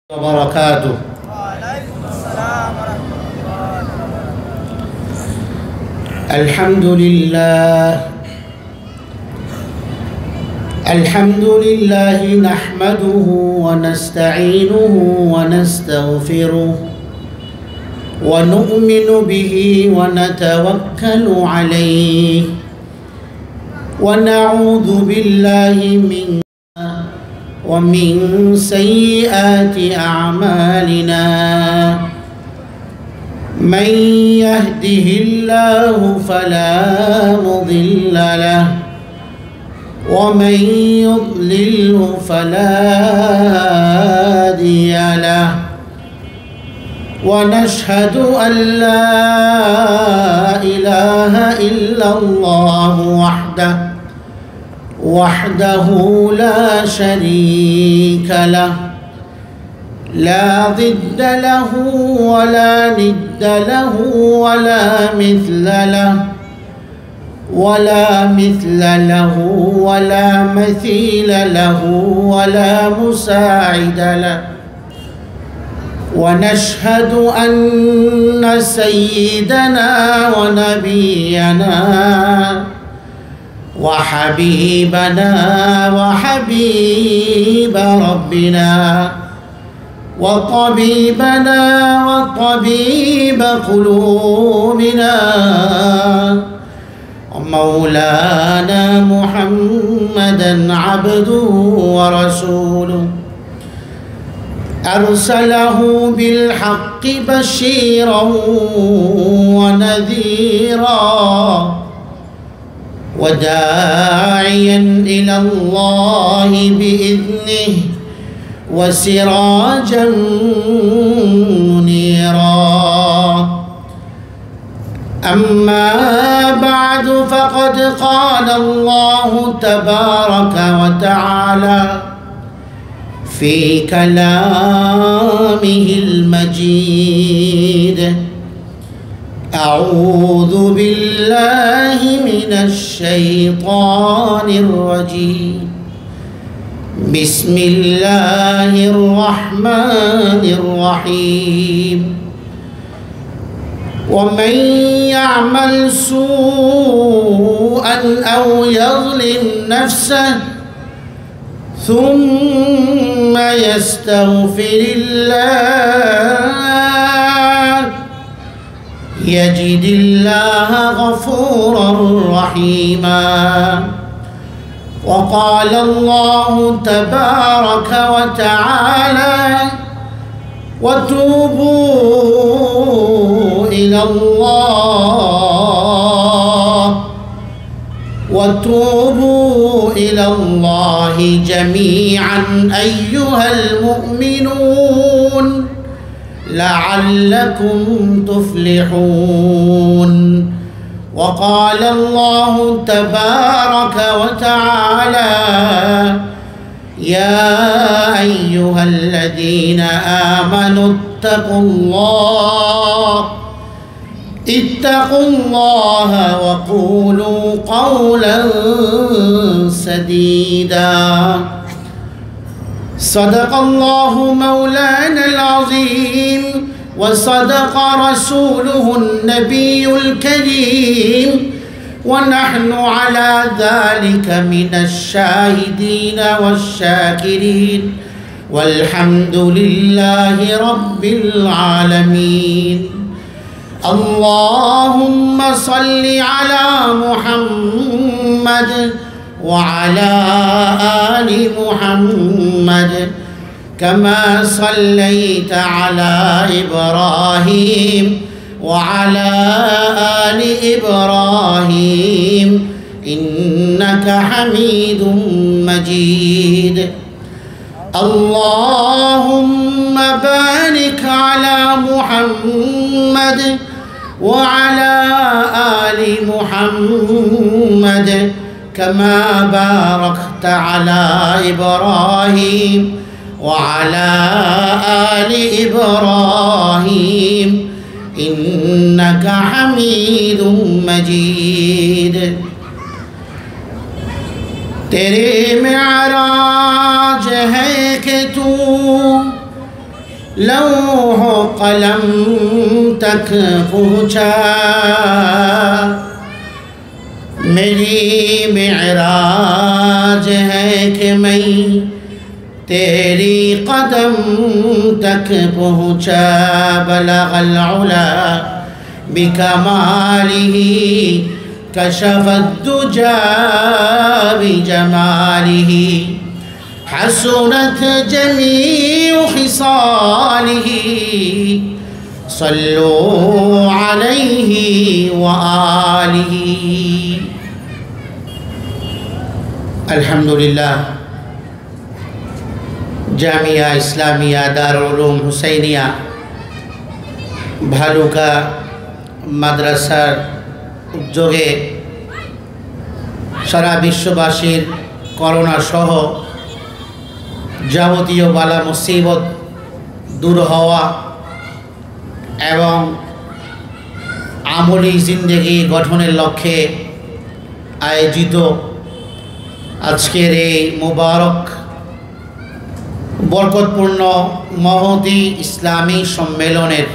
وبركاته. وعليكم السلام ورحمة الله وبركاته. الحمد لله نحمده ونستعينه ونستغفره ونؤمن به ونتوكل عليه ونعوذ بالله ومن سيئات أعمالنا. من يهده الله فلا مضل له ومن يضلله فلا هادي له. ونشهد أن لا إله إلا الله وحده لا شريك له، لا ضد له ولا ند له ولا مثل له ولا مثيل له ولا مساعد له. ونشهد أن سيدنا ونبينا وحبيبنا وحبيب ربنا وطبيبنا وطبيب قلوبنا مولانا محمدا عبده ورسوله، أرسله بالحق بشيرا ونذيرا وداعيا إلى الله بإذنه وسراجا منيرا. أما بعد، فقد قال الله تبارك وتعالى في كلامه المجيد: أعوذ بالله من الشيطان الرجيم، بسم الله الرحمن الرحيم. ومن يعمل سوءا أو يظلم نفسه ثم يستغفر الله يجد الله غفورا رحيما. وقال الله تبارك وتعالى: وتوبوا إلى الله جميعا أيها المؤمنون لعلكم تفلحون. وقال الله تبارك وتعالى: يا أيها الذين آمنوا اتقوا الله وقولوا قولا سديدا. صدق الله مولانا العظيم وصدق رسوله النبي الكريم، ونحن على ذلك من الشاهدين والشاكرين، والحمد لله رب العالمين. اللهم صل على محمد وعلى آل محمد كما صليت على إبراهيم وعلى آل إبراهيم إنك حميد مجيد. اللهم بارك على محمد وعلى آل محمد كما باركت على إبراهيم وعلى آل إبراهيم إنك حميد مجيد. तेरे मेराज है कि तू लौह कलम तक पहुँचा। मेरी मेराज है कि मैं तेरी कदम तक पहुँचा। बलगल उला बिकमालिही कशफद्दुजा बिजमालिही हसनत जमीउ खिसालिही सल्लू अलैहि व आलिही। अल्हम्दुलिल्लाह जामिया इस्लामिया दारुल उलूम हुसैनिया भालुका মাদ্রাসার উদ্যোগে সারা বিশ্ববাসীর করোনা সহ যাবতীয় বালা মুসিবত দূর হওয়া এবং আমলি জিন্দেগি গঠনের লক্ষ্যে আয়োজিত আজকের এই মুবারক বরকতপূর্ণ মহতি ইসলামী সম্মেলনের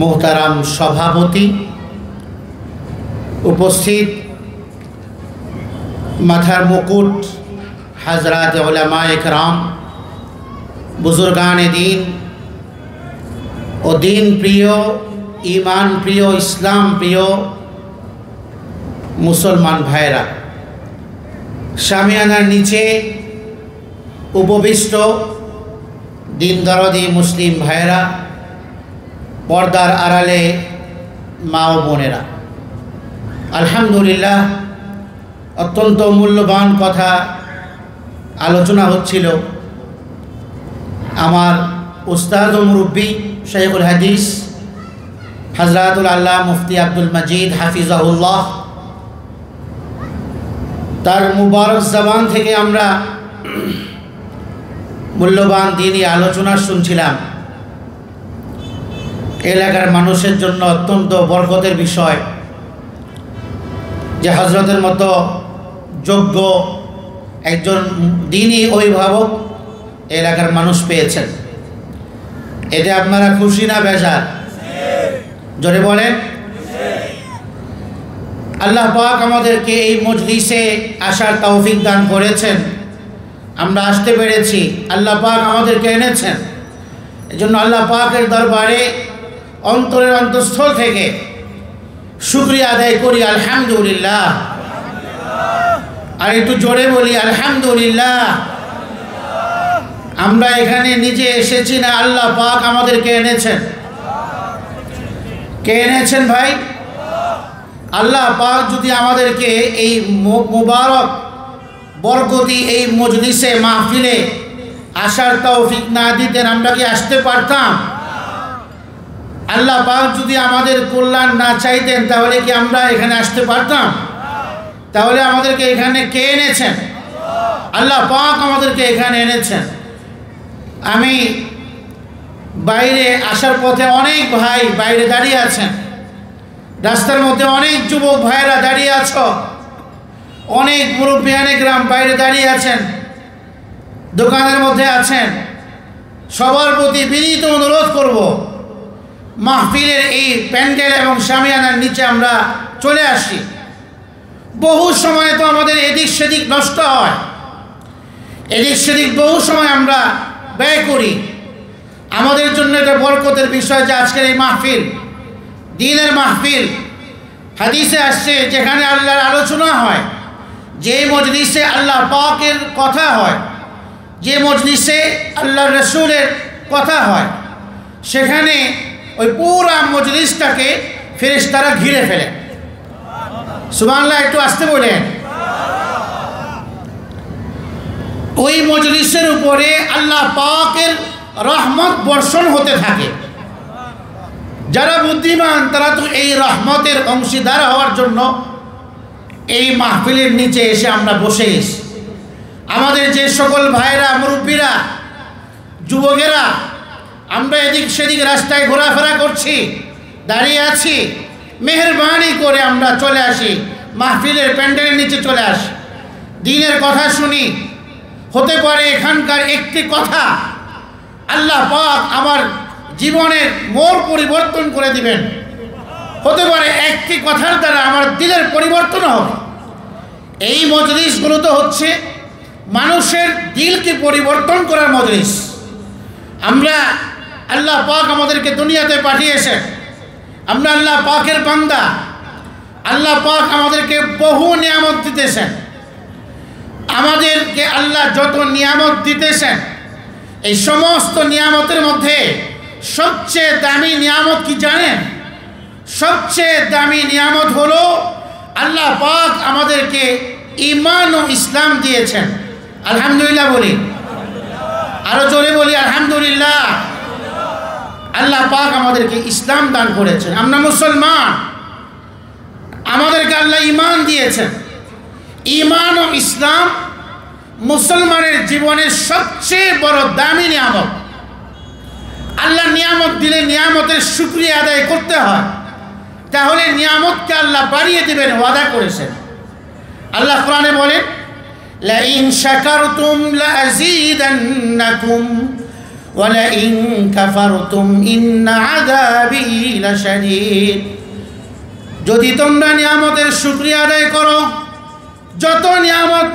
मोहतरम सभापति, उपस्थित माथार मुकुट हजरत उलमाए कराम, बुजुर्गान दीन और दीन प्रिय ईमान प्रिय इस्लाम प्रिय मुसलमान भाईरा, शामियानार नीचे उपविष्ट दीन दरदी मुस्लिम भाईरा, पर्दार आड़ाले मा ओ बोनेरा, आलহামদুলিল্লাহ अत्यंत मूल्यवान कथा आलोचना होच्छिलो। आमार उस्ताद ओ मुरब्बी शेखुल हदीस हजरतुल आल्लाह मुफ्ती आब्दुल मजीद हाफिजाहुल्लाह तार मुबारक जबान थेके आमरा मूल्यवान दीनी आलोचना शुनछिलाम। एलाकार मानुषेर जन्य अत्यंत बरकतेर विषय जे हजरतेर मतो योग्य एकजन दीनी अभिभावक एलाकार मानुष पेयेछेन। एते आपनारा खुशी ना बेजार? जोरे बोलेन। आल्लाह पाक आमादेरके एई मजलिसे आसार तौफिक दान करेछेन, आमरा आसते पेरेछि, आल्लाह पाक आमादेरके এনেছেন। एजন্য आल्लाह पाकेर दरबारे अंतरेर अंतस्थल थेके शुक्रिया आदाय करी आलহামদুলিল্লাহ। और एकटु जोरे बोली आलহামদুলিল্লাহ। আমরা এখানে নিজে এসেছি না, আল্লাহ পাক আমাদেরকে এনেছেন। কে এনেছেন ভাই? আল্লাহ পাক যদি আমাদেরকে এই মুবারক বরকতি এই মজলিসে মাহফিলে আসার তৌফিক না দিতেন আমরা কি আসতে পারতাম? আল্লাহ পাক যদি আমাদের কল্যাণ না চাইতেন তাহলে কি আমরা এখানে আসতে পারতাম? তাহলে আমাদেরকে এখানে কে এনেছেন? আল্লাহ পাক আমাদেরকে এখানে এনেছেন। আমি বাইরে আসার পথে অনেক ভাই বাইরে দাঁড়িয়ে আছেন, রাস্তার মধ্যে অনেক যুবক ভাইরা দাঁড়িয়ে আছো, অনেক মুরব্বিয়ানে গ্রাম বাইরে দাঁড়িয়ে আছেন, দোকানের মধ্যে আছেন। সবার প্রতি বিনীত অনুরোধ করব, মাহফিলের এই প্যান্ডেল এবং শামিয়ানার নিচে আমরা চলে আসি। বহু সময় তো আমাদের এদিক সেদিক নষ্ট হয়, এদিক সেদিক বহু সময় আমরা ব্যয় করি। আমাদের জন্য এটা বরকতের বিষয় যে আজকের এই মাহফিল দ্বীনের মাহফিল। হাদিসে আসছে যেখানে আল্লাহর আলোচনা হয়, যে মজলিসে আল্লাহ পাকের কথা হয়, যে মজলিসে আল্লাহর রাসূলের কথা হয়, সেখানে ওই পুরা মজলিসটাকে ফেরেশতারা ঘিরে ফেলে। সুবহানাল্লাহ, একটু আসতে বলেন। ওই মজলিসের উপরে আল্লাহ পাকের রহমত বর্ষণ হতে থাকে। যারা বুদ্ধিমান তারা তো এই রহমতের অংশীদার হওয়ার জন্য এই মাহফিলের নিচে এসে আমরা বসে এসি। আমাদের যে সকল ভাইরা, মুরব্বীরা, যুবকেরা আমরা এদিক সেদিক রাস্তায় ঘোরাফেরা করছি, দাঁড়িয়ে আছি, মেহেরবানি করে আমরা চলে আসি, মাহফিলের প্যান্ডেলের নিচে চলে আসি, দ্বীনের কথা শুনি। হতে পারে এখানকার একটি কথা আল্লাহ পাক আমার জীবনের মোড় পরিবর্তন করে দিবেন। হতে পারে একটি কথার দ্বারা আমার দিলের পরিবর্তন হবে। এই মজলিসগুলো তো হচ্ছে মানুষের দিলকে পরিবর্তন করার মজলিস। আমরা আল্লাহ পাক আমাদেরকে দুনিয়াতে পাঠিয়েছেন, আমরা আল্লাহ পাকের বান্দা। আল্লাহ পাক আমাদেরকে বহু নিয়ামত দিতেছেন। আমাদেরকে আল্লাহ যত নিয়ামত দিতেছেন, এই সমস্ত নিয়ামতের মধ্যে সবচেয়ে দামি নিয়ামত কি জানেন? সবচেয়ে দামি নিয়ামত হলো আল্লাহ পাক আমাদেরকে ঈমান ও ইসলাম দিয়েছেন। আলহামদুলিল্লাহ বলি, আরো জোরে বলি আলহামদুলিল্লাহ। আল্লাহ পাক আমাদেরকে ইসলাম দান করেছেন, আমরা মুসলমান। আমাদেরকে আল্লাহ ঈমান দিয়েছেন। ঈমান ও ইসলাম মুসলমানের জীবনের সবচেয়ে বড় দামি নিয়ামত। আল্লাহ নিয়ামত দিলে নিয়ামতের শুকরিয়া আদায় করতে হয়, তাহলে নিয়ামতকে আল্লাহ বাড়িয়ে দিবেন, ওয়াদা করেছেন। আল্লাহ কোরআনে বলেন, লাইন শাকারতুম লাযীদান্নাকুম ওয়া লাইন কাফারতুম ইন্না আযাবি লাশাদীদ। যদি তোমরা নিয়ামতের শুকরিয়া আদায় করো, যত নিয়ামত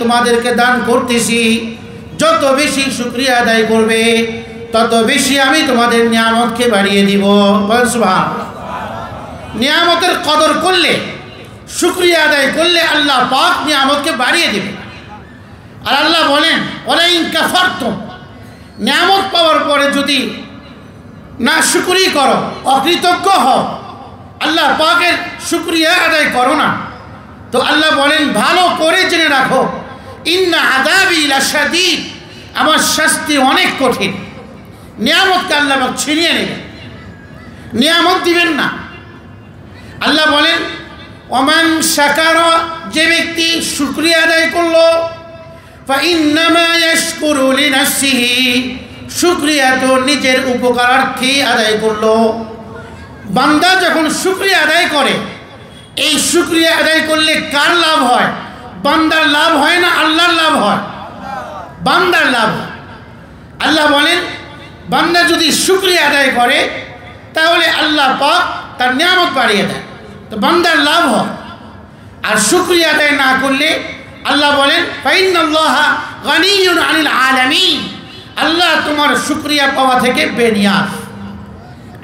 তোমাদেরকে দান করতেছি, যত বেশি শুকরিয়া আদায় করবে তত বেশি আমি তোমাদের নিয়ামতকে বাড়িয়ে দিব। সুবহানাল্লাহ। নিয়ামতের কদর করলে, শুকরিয়া আদায় করলে আল্লাহ পাক নিয়ামতকে বাড়িয়ে দিবে। আর আল্লাহ বলেন, ওয়ালাইন কাফারতুম, নিয়ামত পাওয়ার পরে যদি না শুকরি করো, অকৃতজ্ঞ হও, আল্লাহ পাকের শুকরিয়া আদায় করো না, তো আল্লাহ বলেন ভালো করে জেনে রাখো, ইন্না আযাবি লাশাদীদ, আমার শাস্তি অনেক কঠিন। নিয়ামতকে আল্লাহ পাক ছিনিয়ে নেবেন, নিয়ামত দিবেন না। আল্লাহ বলেন, ওমান শাকারা, যে ব্যক্তি শুকরিয়া আদায় করলো, ফাইন্নামা ইয়াশকুরু লিনাফসিহি, শুকরিয়া তো নিজের উপকারার্থে আদায় করলো। বান্দা যখন শুকরিয়া আদায় করে, এই শুকরিয়া আদায় করলে কার লাভ হয়? বান্দার লাভ হয় না আল্লাহর লাভ হয়? বান্দার লাভ হয়। আল্লাহ বলেন, বান্দা যদি শুকরিয়া আদায় করে তাহলে আল্লাহ পাক তার নিয়ামত বাড়িয়ে দেয়, তো বান্দার লাভ হয়। আর শুকরিয়া আদায় না করলে আল্লাহ বলেন, ফাইন্নাল্লাহা গানিয়্যুন আনিল আলামিন, আল্লাহ তোমার শুকরিয়া পাওয়া থেকে বেনিয়াজ,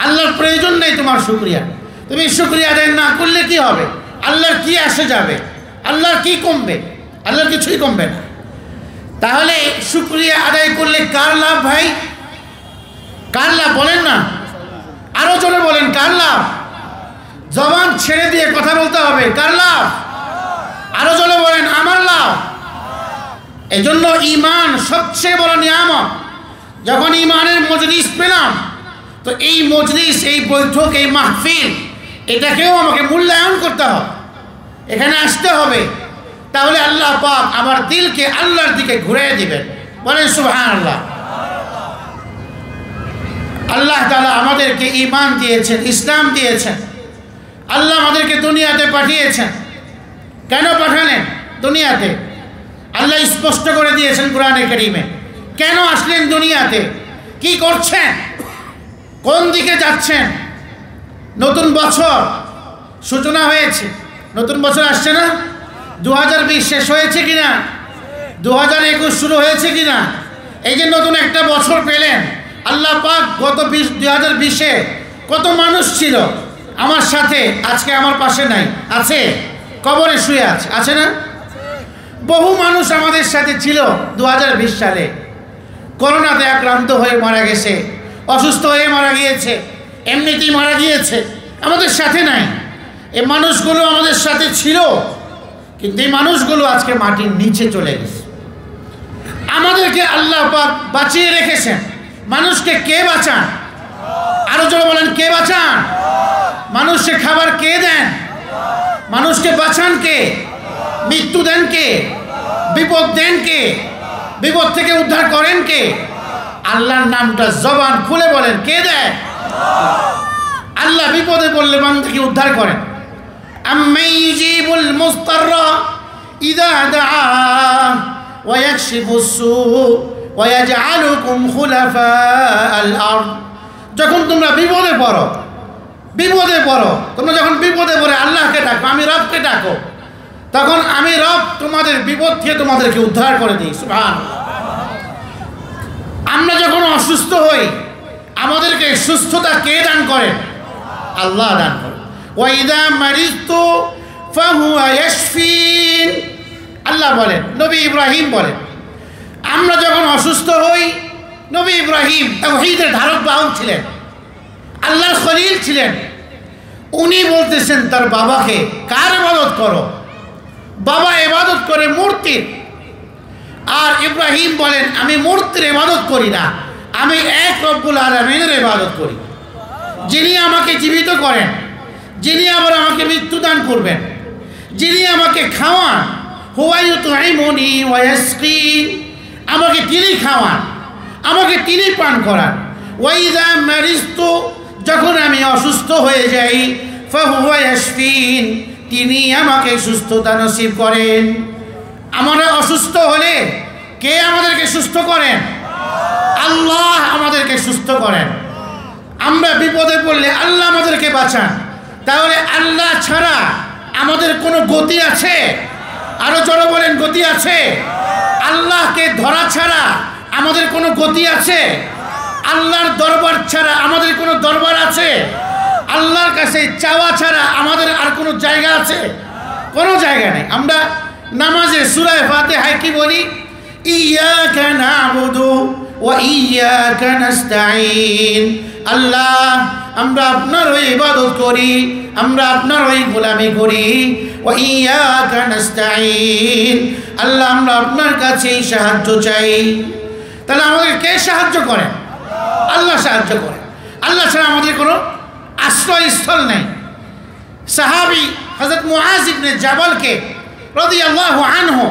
আল্লাহর প্রয়োজন নেই তোমার শুকরিয়া। তুমি শুকরিয়া আদায় না করলে কি হবে? আল্লাহর কি আসে যাবে? আল্লাহর কি কমবে? আল্লাহর কিছুই কমবে না। তাহলে শুকরিয়া আদায় করলে কার লাভ ভাই? কার লাভ বলেন না, আরো জোরে বলেন, কার লাভ? জবান ছেড়ে দিয়ে কথা বলতে হবে, কার লাভ? আরো জোরে বলেন, আমার লাভ। এজন্য ঈমান সবচেয়ে বড় নিয়ামত। যখন ঈমানের মজলিস পেলাম, তো এই মজলিস, এই বৈঠক, এই মাহফিল, এটাকেও আমাকে মূল্যায়ন করতে হবে, এখানে আসতে হবে। তাহলে আল্লাহ পাক আমার দিলকে আল্লাহর দিকে ঘুরিয়ে দিবেন। বলেন সুবহানাল্লাহ। আল্লাহ তাআলা আমাদেরকে ঈমান দিয়েছেন, ইসলাম দিয়েছেন। আল্লাহ আমাদেরকে দুনিয়াতে পাঠিয়েছেন। কেন পাঠালেন দুনিয়াতে? আল্লাহ স্পষ্ট করে দিয়েছেন কোরআনে কারীমে। কেন আসলেন দুনিয়াতে? কি করছেন? কোন দিকে যাচ্ছেন? নতুন বছর সূচনা হয়েছে, নতুন বছর আসছে না? 2020 শেষ হয়েছে কিনা? 2021 শুরু হয়েছে কিনা? এই যে নতুন একটা বছর পেলেন, আল্লাহ পাক গত 2020-এ কত মানুষ ছিল আমার সাথে, আজকে আমার পাশে নাই, আছে কবরে শুয়ে আছে, আছে না? বহু মানুষ আমাদের সাথে ছিল 2020 সালে, করোনাতে আক্রান্ত হয়ে মারা গেছে, অসুস্থ হয়ে মারা গিয়েছে, এমনিতেই মারা গিয়েছে, আমাদের সাথে নাই। এই মানুষগুলো আমাদের সাথে ছিল, কিন্তু এই মানুষগুলো আজকে মাটির নিচে চলে গেছে। আমাদেরকে আল্লাহ পাক বাঁচিয়ে রেখেছেন। মানুষকে কে বাঁচান? আরো জোরে বলেন, কে বাঁচান? মানুষকে খাবার কে দেন? মানুষকে বাঁচান কে? মৃত্যু দেন কে? বিপদ দেন কে? বিপদ থেকে উদ্ধার করেন কে? আল্লাহর নামটা জবান খুলে বলেন, কে দেয়? আল্লাহ বিপদে পড়লে বান্দাকে উদ্ধার করেন। আম্মান ইউজিবুল মুস্তাররা ইযা দাআ ওয়া ইয়াকশিফুস সূ ওয়াজআলুকুম খুলাফাআল আরদ। যখন তোমরা বিপদে পড়ো, তোমরা যখন বিপদে পড়ে আল্লাহকে ডাকো, আমি রবকে ডাকো, তখন আমি রব তোমাদের বিপদ থেকে তোমাদেরকে উদ্ধার করে দিই। সুবহানাল্লাহ। আমরা যখন অসুস্থ হই, আমাদেরকে সুস্থতা কে দান করেন? আল্লাহ দান করেন। ওয়াইদা মারিতু ফাহুয়া ইয়াশফিন। আল্লাহ বলেন, নবী ইব্রাহিম বলেন, আমরা যখন অসুস্থ হই, নবী ইব্রাহিম তাওহীদের ধারক বাহক ছিলেন, আল্লাহর খলিল ছিলেন, উনি বলতেছেন তার বাবাকে, কার ইবাদত করো? বাবা ইবাদত করে মূর্তির। আর ইব্রাহিম বলেন, আমি মূর্তির ইবাদত করি না, আমি এক রব্বুল আলামিনের ইবাদত করি, যিনি আমাকে জীবিত করেন, যিনি আবার আমাকে মৃত্যু দান করবেন, যিনি আমাকে খাওয়ান। হুয়া ইউতঈমুনি ওয়া ইয়াসকিন। আমাকে তিনি খাওয়ান, আমাকে তিনি পান করান। ওয়াইদা মারিজতু। যখন আমি অসুস্থ হয়ে যাই, ফাহুয়া ইয়াশফিন। তিনি আমাকে সুস্থতা নসিব করেন। আমরা অসুস্থ হলে কে আমাদেরকে সুস্থ করেন? আল্লাহ আমাদেরকে সুস্থ করেন। আমরা বিপদে পড়লে আল্লাহ আমাদেরকে বাঁচান। তাহলে আল্লাহ ছাড়া আমাদের কোনো গতি আছে? আরো জোরে বলেন, গতি আছে? আল্লাহকে ধরা ছাড়া আমাদের কোনো গতি আছে? আল্লাহর দরবার ছাড়া আমাদের কোনো দরবার আছে? আল্লাহর কাছে চাওয়া ছাড়া আমাদের আর কোনো জায়গা আছে? কোনো জায়গা নেই। আমরা নামাজে সূরা ফাতিহায় কি বলি? ইয়াকা না'বুদু ওয়া ইয়াকা নাস্তাঈন। আল্লাহ, আমরা আপনার ওই ইবাদত করি, আমরা আপনার ওই গোলামি করি। ওয়া ইয়াকা নাস্তাঈন। আল্লাহ, আমরা আপনার কাছেই সাহায্য চাই। তাহলে আমাদের কে সাহায্য করেন? আল্লাহ সাহায্য করেন। আল্লাহ ছাড়া আমাদের কোনো আশ্রয়স্থল নেই। সাহাবী হযরত মুআজ ইবনে জাবালকে রাদিয়াল্লাহু আনহু,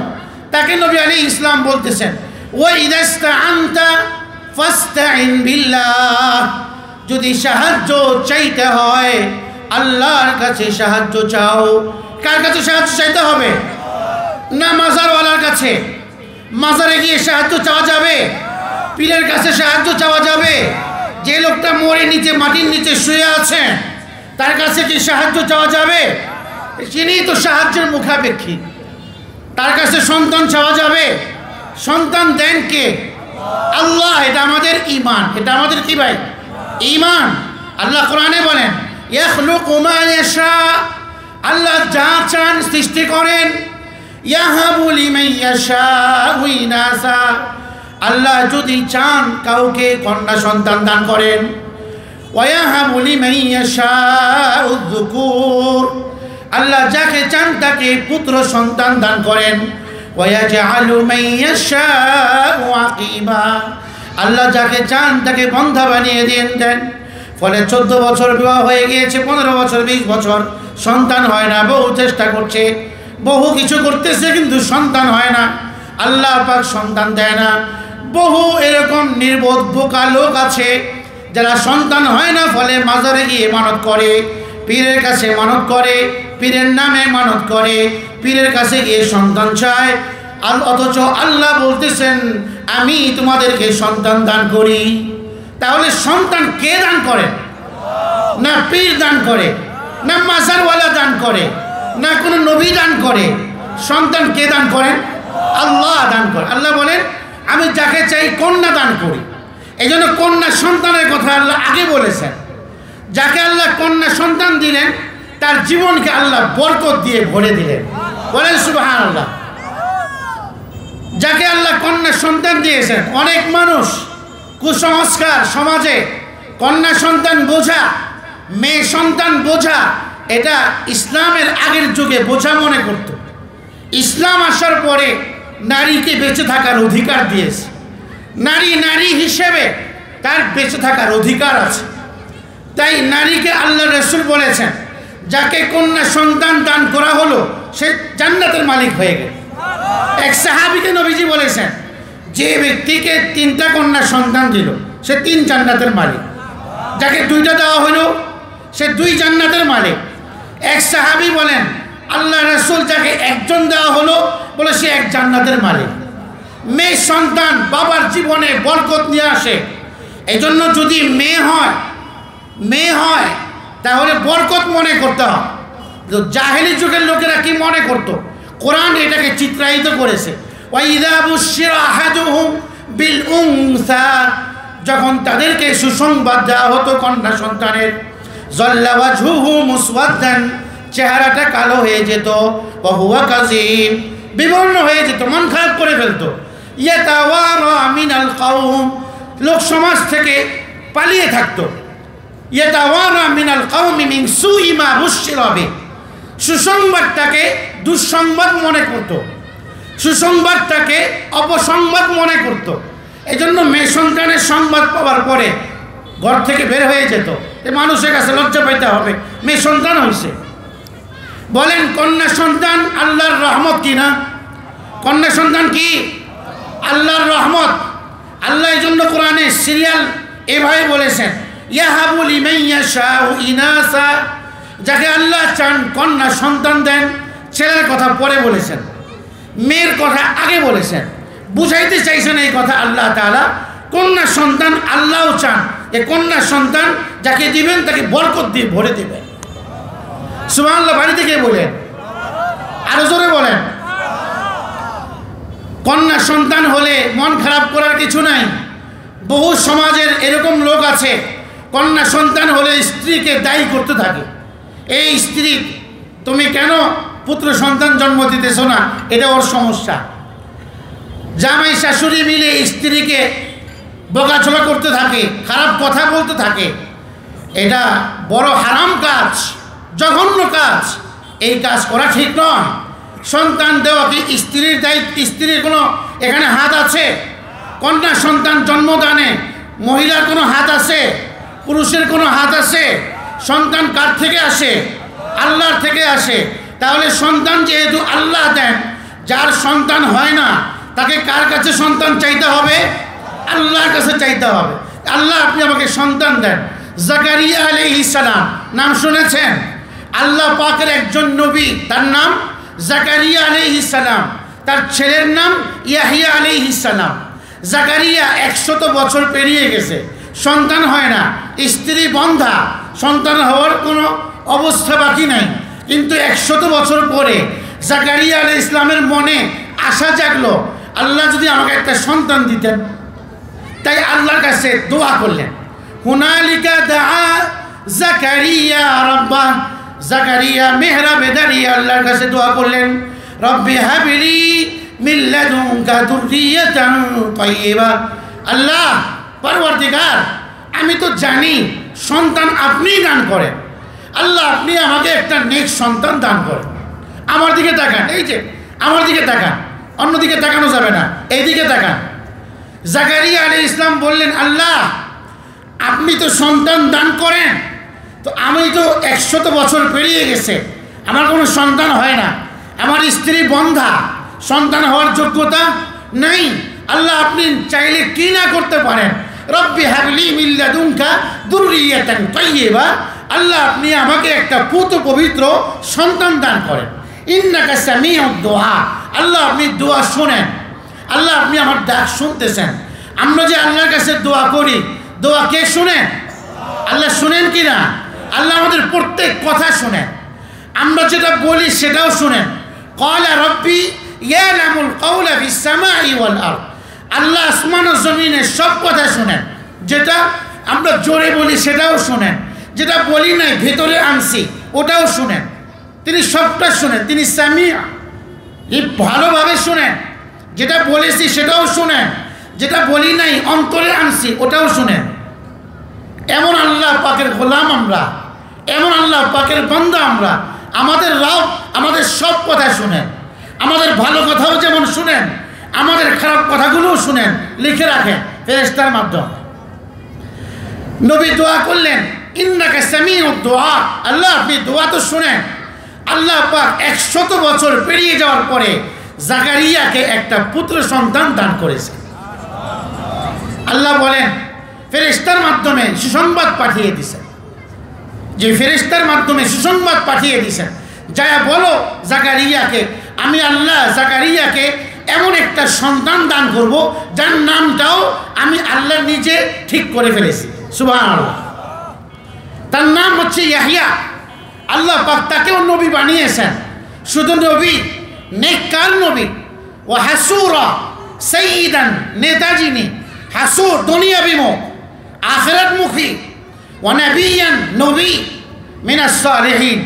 তাকে নবী আলাইহিস সালাম বলতেছেন, ওয়া ইদাস্তাআনতা ফাস্তাইন বিল্লাহ। যদি সাহায্য চাইতে হয় আল্লাহর কাছে সাহায্য চাও। কার কাছে সাহায্য চাইতে হবে? না মাজারওয়ালার কাছে? মাজারে গিয়ে সাহায্য চাওয়া যাবে? পীরের কাছে সাহায্য চাওয়া যাবে? যে লোকটা মরে নিচে, মাটির নিচে শুয়ে আছে, তার কাছে কি সাহায্য চাওয়া যাবে? তিনি তো সাহায্যের মুখাপেক্ষী। তার কাছে সন্তান চাওয়া যাবে? সন্তান দেন কে? আল্লাহ। এটা আমাদের ঈমান। এটা আমাদের কি ভাই? ঈমান। আল্লাহ কোরআনে বলেন, ইয়াখলুকু মা ইয়াশা। আল্লাহ যা চান সৃষ্টি করেন। ইয়াহাবু লিমান ইয়াশাউ ইনাসা। আল্লাহ যদি চান কাউকে কন্যা সন্তান দান করেন। ওয়ায়াহাবু লিমান ইয়াশাউ যুকুর। আল্লাহ যাকে চান তাকে পুত্র সন্তান দান করেন। ওয়ায়াজআলু মান ইয়াশাউ আকিবা। আল্লাহ যাকে চান তাকে বন্ধা বানিয়ে দেন। ফলে 14 বছর বিবাহ হয়ে গিয়েছে, 15 বছর, 20 বছর সন্তান হয় না। বহু চেষ্টা করছে, বহু কিছু করতেছে, কিন্তু সন্তান হয় না। আল্লাহ পাক সন্তান দেয় না। বহু এরকম নির্বোধ বোকা লোক আছে যারা সন্তান হয় না, ফলে মাজারে গিয়ে মানত করে, পীরের কাছে মানত করে, পীরের নামে মানত করে, পীরের কাছে গিয়ে সন্তান চায়। অথচ আল্লাহ বলতেছেন, আমি তোমাদেরকে সন্তান দান করি। তাহলে সন্তান কে দান করে? না পীর দান করে, না মাজারওয়ালা দান করে, না কোনো নবী দান করে। সন্তান কে দান করেন? আল্লাহ দান করে। আল্লাহ বলেন, আমি যাকে চাই কন্যা দান করি। এই জন্য কন্যা সন্তানের কথা আল্লাহ আগে বলেছেন। যাকে আল্লাহ কন্যা সন্তান দিলেন, তার জীবনকে আল্লাহ বরকত দিয়ে ভরে দিলেন। বলেন সুবহানাল্লাহ। যাকে আল্লাহ কন্যা সন্তান দিয়েছেন, অনেক মানুষ কুসংস্কার সমাজে কন্যা সন্তান বোঝা, মেয়ে সন্তান বোঝা, এটা ইসলামের আগের যুগে বোঝা মনে করত। ইসলাম আসার পরে নারীকে বেঁচে থাকার অধিকার দিয়েছে। নারী নারী হিসেবে তার বেঁচে থাকার অধিকার আছে। তাই নারীকে আল্লাহ রাসূল বলেছেন, যাকে কন্যা সন্তান দান করা হলো সে জান্নাতের মালিক হয়ে গেল। এক সাহাবীকে নবীজি বলেছেন, যে ব্যক্তিকে 3টা কন্যা সন্তান দিল সে 3 জান্নাতের মালিক। যাকে 2টা দেওয়া হলো সে 2 জান্নাতের মালিক। এক সাহাবী বলেন, আল্লাহ রাসূল যাকে 1জন দেওয়া হলো বলে সে 1 জান্নাতের মালিক। মেয়ে সন্তান বাবার জীবনে বরকত নিয়ে আসে। এই জন্য যদি মেয়ে হয় তাহলে বরকত মনে করতে হয়। জাহেলি যুগের লোকেরা কি মনে করত? কোরআন এটাকে চিত্রায়িত করেছে। ওয়াইদা বুশিরা আহাদুহুম বিল উনসা, যখন তাদেরকে সুসংবাদ দেওয়া হতো কন্যা সন্তানের, যাল্লা ওয়াজহুহু মুসওয়াদান, চেহারাটা কালো হয়ে যেত, ওয়া হুয়া কাযীম, বিবর্ণ হয়ে যেত, মন খারাপ করে ফেলতো। ইয়াতাওয়ারা মিনাল কওম, লোক সমাজ থেকে পালিয়ে থাকতো। ইয়াতাওয়ারা মিনাল কওমি মিন সুই মা বুশিরা বিহি, সুসংবাদটাকে দুঃসংবাদ মনে করত, সুসংবাদটাকে অপসংবাদ মনে করত। এই জন্য মেয়ে সন্তানের সংবাদ পাওয়ার পরে ঘর থেকে বের হয়ে যেত। মানুষের কাছে লজ্জা পাইতে হবে, মেয়ে সন্তান হয়েছে। বলেন কন্যা সন্তান আল্লাহর রহমত কি না? কন্যা সন্তান কি আল্লাহর রহমত? আল্লাহ এই জন্য কোরআনে সিরিয়াল এভাবে বলেছেন, ইয়াহাবু লিমান ইয়াশাউ ইনাসা, যাকে আল্লাহ চান কন্যা সন্তান দেন। ছেলের কথা পরে বলেছেন, মেয়ের কথা আগে বলেছেন। বুঝাইতে চাইছেন এই কথা আল্লাহ তাআলা। কন্যা সন্তান আল্লাহও চান, এই কন্যা সন্তান যাকে দিবেন তাকে বরকত দিয়ে ভরে দেবেন। সুবহানাল্লাহ, বাড়ি থেকে বলেন, আরো জোরে বলেন। কন্যা সন্তান হলে মন খারাপ করার কিছু নাই। বহু সমাজের এরকম লোক আছে, কন্যা সন্তান হলে স্ত্রীকে দায়ী করতে থাকে। এই স্ত্রী, তুমি কেন পুত্র সন্তান জন্ম দিতেছ না? এটা ওর সমস্যা। জামাই শাশুড়ি মিলে স্ত্রীকে বকাঝকা করতে থাকে, খারাপ কথা বলতে থাকে। এটা বড় হারাম কাজ, জঘন্য কাজ। এই কাজ করা ঠিক নয়। সন্তান দেওয়া কি স্ত্রীর দায়িত্ব? স্ত্রীর কোনো এখানে হাত আছে? কন্যা সন্তান জন্মদানে মহিলার কোনো হাত আছে? পুরুষের কোনো হাত আছে? সন্তান কার থেকে আসে? আল্লাহর থেকে আসে। তাহলে সন্তান যেহেতু আল্লাহ দেন, যার সন্তান হয় না তাকে কার কাছে সন্তান চাইতে হবে? আল্লাহর কাছে চাইতে হবে। আল্লাহ, আপনি আমাকে সন্তান দেন। জাকারিয়া আলাইহিস সালাম নাম শুনেছেন? আল্লাহ পাকের একজন নবী, তার নাম জাকারিয়া আলাইহিস সালাম। তার ছেলের নাম ইয়াহিয়া আলাইহিস সালাম। জাকারিয়া 100 বছর পেরিয়ে গেছে, সন্তান হয় না, স্ত্রী বন্ধা, সন্তান হওয়ার কোনো অবস্থা বাকি নাই। কিন্তু 100 বছর পরে জাকারিয়া আলাইহিস ইসলামের মনে আশা জাগলো, আল্লাহ যদি আমাকে একটা সন্তান দিতেন। তাই আল্লাহর কাছে দোয়া করলেন। হুনালিকা দাআ জাকারিয়া রাব্বাহ, জাকারিয়া মেহরাবে দাঁড়িয়ে আল্লাহর কাছে দোয়া করলেন, রব্বি হাবলি মিন লাদুনকা যুররিয়াতান তাইয়্যিবা। আল্লাহ পরবর্তীকার, আমি তো জানি সন্তান আপনিই দান করেন। আল্লাহ, আপনি আমাকে একটা নেক সন্তান দান করেন। আমার দিকে তাকান, এই যে আমার দিকে তাকান, অন্যদিকে তাকানো যাবে না, এইদিকে তাকান। জাকারিয়া আলাইহিস ইসলাম বললেন, আল্লাহ আপনি তো সন্তান দান করেন, তো আমি তো 100 বছর পেরিয়ে গেছে, আমার কোনো সন্তান হয় না, আমার স্ত্রী বন্ধা, সন্তান হওয়ার যোগ্যতা নেই। আল্লাহ, আপনি চাইলে কি না করতে পারেন? রব্বি হাবলি মিন লাদুনকা যুররিয়াতান তাইয়্যিবা। আল্লাহ, আপনি আমাকে একটা পুত পবিত্র সন্তান দান করেন। ইন্নাকা সামিউদ দুআ, আল্লাহ আপনি দোয়া শোনেন। আল্লাহ, আপনি আমার ডাক শুনতেছেন। আমরা যে আল্লাহর কাছে দোয়া করি, দোয়া কে শুনেন? আল্লাহ শুনেন কি না? আল্লাহ আমাদের প্রত্যেক কথা শুনেন, আমরা যেটা বলি সেটাও শুনেন। ক্বালা রব্বি ইয়ালামুল কাওলা ফিস সামাই ওয়াল আরদ, আল্লাহ আসমান ও জমিনের সব কথা শুনেন। যেটা আমরা জোরে বলি সেটাও শুনেন, যেটা বলি নাই ভেতরে আনছি ওটাও শুনেন। তিনি সবটা শুনেন, তিনি সামিয়া, ভালোভাবে শুনেন। যেটা বলেছি সেটাও শুনেন, যেটা বলি নাই অন্তরে আনছি ওটাও শুনেন। এমন আল্লাহ পাকের গোলাম আমরা, এমন আল্লাহ পাকের বান্দা আমরা। আমাদের রব আমাদের সব কথা শুনেন, আমাদের ভালো কথাও যেমন শুনেন, আমাদের খারাপ কথাগুলোও শুনেন, লিখে রাখেন ফেরেশতার মাধ্যমে। নবী দোয়া করলেন, ইন্নাকা সামিউদ দুআ, আল্লাহ আপনি দোয়া তো শুনেন। আল্লাহ পাক 100 বছর পেরিয়ে যাওয়ার পরে জাকারিয়াকে একটা পুত্র সন্তান দান করেছে। আল্লাহ বলেন, ফেরেশতার মাধ্যমে সুসংবাদ পাঠিয়ে দিয়েছেন। যে ফেরেশতার মাধ্যমে সুসংবাদ পাঠিয়ে দিয়েছেন, যা বলো জাকারিয়াকে, আমি আল্লাহ জাকারিয়াকে এমন একটা সন্তান দান করব যার নামটাও আমি আল্লাহ নিজে ঠিক করে ফেলেছি। সুবহানাল্লাহ। তার নাম হচ্ছে ইয়াহইয়া। আল্লাহ পাক তাকেও নবী বানিয়েছেন। শুধু নবী, নেককার নবী। ও হাসুরা সাইয়্যিদান, নেতা যিনি, হাসুর দুনিয়া বিমুখ আখিরাতমুখী, ও নবিয়ান নবী, মিনাস সালিহিন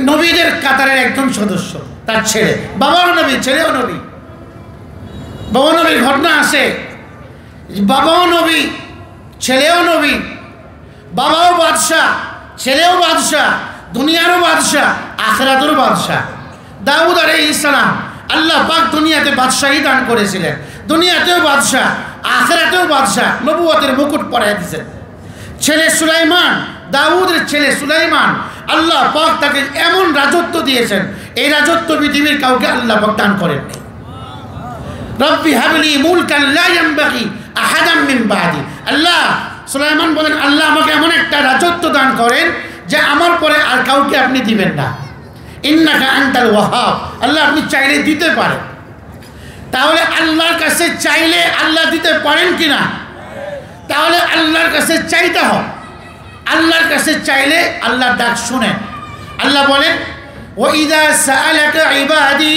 নবীদের কাতারের একজন সদস্য। তার ছেলে, বাবাও নবী, ছেলেও নবী। বাবা নবীর ঘটনা আছে, বাবাও নবী, ছেলেও নবী। বাবাও বাদশাহ, ছেলেও বাদশাহ, দুনিয়ারও বাদশাহ, আখিরাতেরও বাদশাহ। দাউদ আলাইহিস সালাম আল্লাহ পাক দুনিয়াতে বাদশাহী দান করেছিলেন, দুনিয়াতেও বাদশাহ, আখিরাতেও বাদশাহ, নবুয়তের মুকুট পরায় দিয়েছেন। ছেলে সুলাইমান, দাউদের ছেলে সুলাইমান, আল্লাহ পাক তাকে এমন রাজত্ব দিয়েছেন, এই রাজত্ব পৃথিবীর কাউকে আল্লাহ পাক দান করেননি। রব্বি হাবলি মুলকান লা ইয়ানবাগি আহাদাম মিন বাদি। আল্লাহ, সুলাইমান বলেন, আল্লাহ আমাকে এমন একটা রাজত্ব দান করেন যে আমার পরে আর কাউকে আপনি দিবেন না। ইন্নাকা আনতাল ওয়াহাব, আল্লাহ আপনি চাইলে দিতে পারেন। তাহলে আল্লাহর কাছে চাইলে আল্লাহ দিতে পারেন কিনা? তাহলে আল্লাহর কাছে চাইতে হবে। আল্লাহর কাছে চাইলে আল্লাহ ডাক শুনেন। আল্লাহ বলেন, ওয়া ইযা সাআলাকা ইবাদি